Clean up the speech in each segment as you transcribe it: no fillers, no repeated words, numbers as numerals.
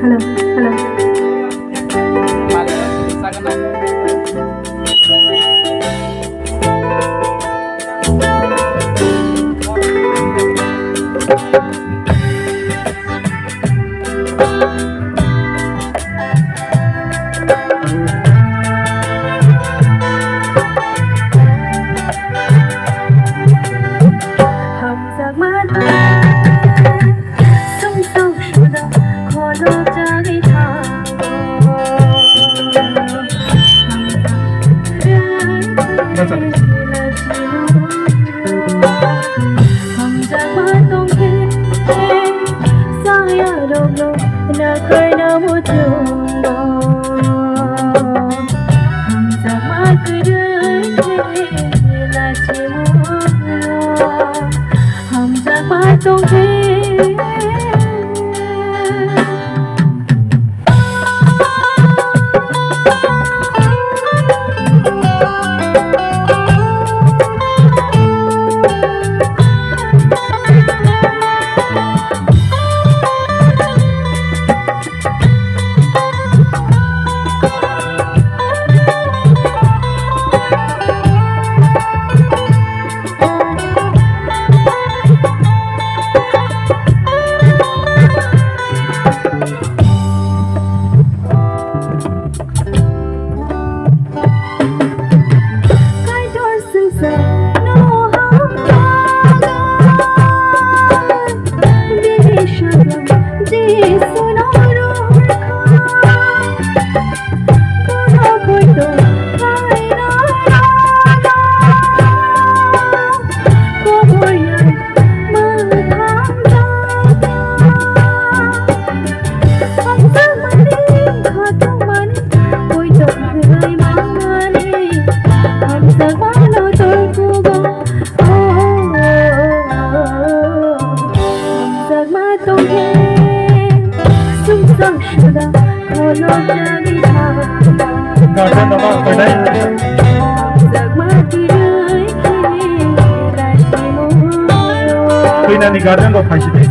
Hello, hello. Garden of Hashimi.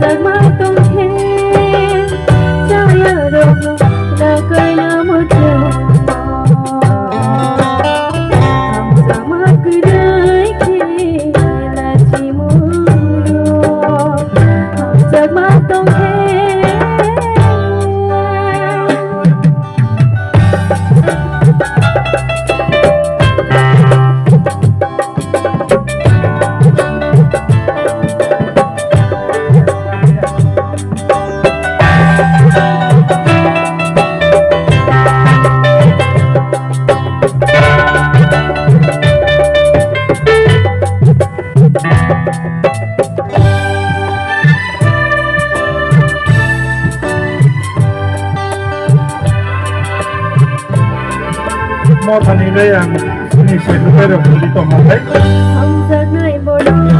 Ini yang ini saya lupa beli tomat.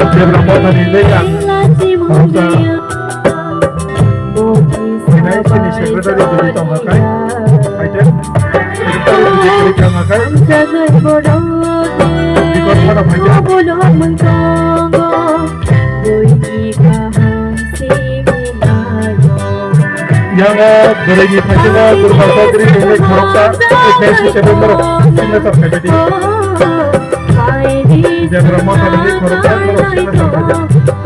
Dia berapa tadi yang harusnya ini saya berada di beli tomat. Aja. Kita beli tomat. Di kota apa aja? Yang berbagi pasca berbahasa dari negeri Eropa, Asia Tenggara, China terjadi. Yang ramah dari Eropa, China terjadi.